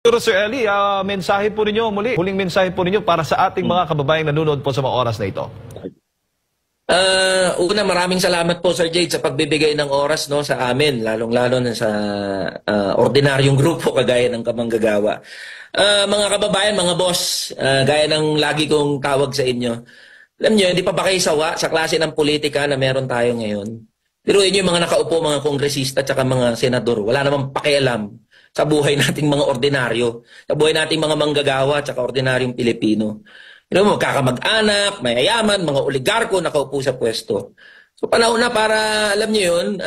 Pero Sir Eli, mensahe po ninyo muli, huling mensahe po ninyo para sa ating mga kababayang nanonood po sa mga oras na ito. Una, maraming salamat po Sir Jade sa pagbibigay ng oras no sa amin, lalong-lalo na sa ordinaryong grupo kagaya ng kamanggagawa. Mga kababayan, mga boss, gaya ng lagi kong tawag sa inyo. Alam niyo, hindi pa ba kayo sawa sa klase ng politika na meron tayo ngayon? Pero inyo yung mga nakaupo, mga kongresista at mga senador, wala namang pakialam sa buhay nating mga ordinaryo, sa buhay nating mga manggagawa at ordinaryong Pilipino. Magkakamag-anak, mayayaman, mga oligarko nakaupo sa pwesto. So panahon na para, alam niyo yun,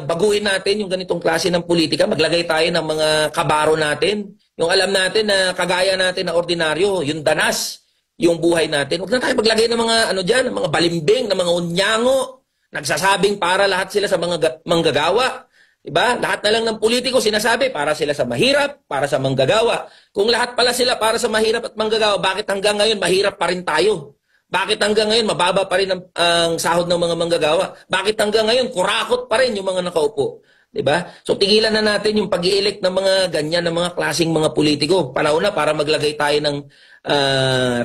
baguhin natin yung ganitong klase ng politika, maglagay tayo ng mga kabaro natin, yung alam natin na kagaya natin na ordinaryo, yung danas, yung buhay natin. Huwag na tayo maglagay ng mga, mga balimbing, ng mga unyango, nagsasabing para lahat sila sa mga manggagawa. Diba? Lahat na lang ng politiko sinasabi para sila sa mahirap, para sa manggagawa. Kung lahat pala sila para sa mahirap at manggagawa, bakit hanggang ngayon mahirap pa rin tayo? Bakit hanggang ngayon mababa pa rin ang sahod ng mga manggagawa? Bakit hanggang ngayon kurakot pa rin yung mga nakaupo? Diba? So tigilan na natin yung pag-i-elect ng mga ganyan ng mga klaseng mga politiko. Panahon na para maglagay tayo ng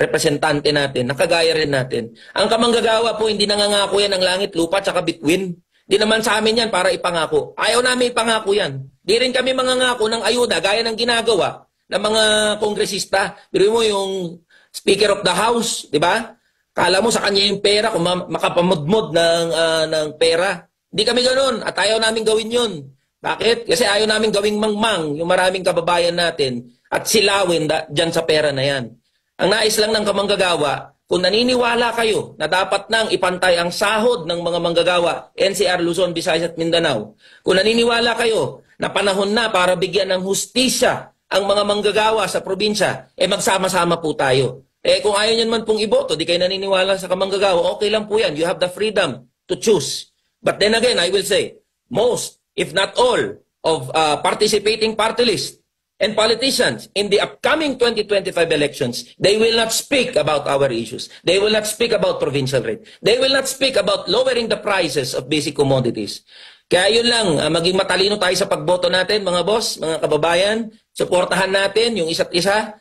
representante natin, nakagaya rin natin. Ang kamanggagawa po, hindi nangangako yan ng langit, lupa, tsaka bituin. Di naman sa amin yan para ipangako. Ayaw namin ipangako yan. Di rin kami mangangako ng ayuda gaya ng ginagawa ng mga kongresista. Pero mo yung Speaker of the House, di ba? Kala mo sa kanya yung pera kung makapamudmod ng pera. Hindi kami ganun at ayaw namin gawin yun. Bakit? Kasi ayaw namin gawing mangmang yung maraming kababayan natin at silawin dyan sa pera na yan. Ang nais lang ng kamanggagawa, kung naniniwala kayo na dapat nang ipantay ang sahod ng mga manggagawa, NCR, Luzon, Visayas at Mindanao, kung naniniwala kayo na panahon na para bigyan ng hustisya ang mga manggagawa sa probinsya, magsama-sama po tayo. Kung ayaw nyo naman pong iboto, di kayo naniniwala sa kamanggagawa, okay lang po yan. You have the freedom to choose. But then again, I will say, most, if not all, of participating party list and politicians in the upcoming 2025 elections, they will not speak about our issues. They will not speak about provincial rate. They will not speak about lowering the prices of basic commodities. Kaya yun lang, maging matalino tayo sa pagboto natin, mga boss, mga kababayan. Suportahan natin yung isa't isa.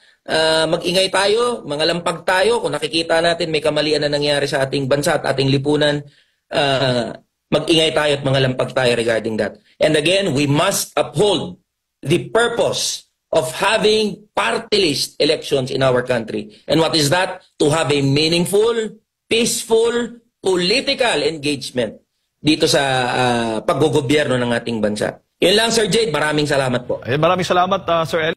Mag-ingay tayo, mga lampag tayo. Kung nakikita natin may kamalian na nangyari sa ating bansa at ating lipunan, mag-ingay tayo at mga lampag tayo regarding that. And again, we must uphold the purpose of having party list elections in our country. And what is that? To have a meaningful, peaceful, political engagement dito sa paggogobyerno ng ating bansa. Yun lang, Sir Jade. Maraming salamat po. Maraming salamat, Sir Eli.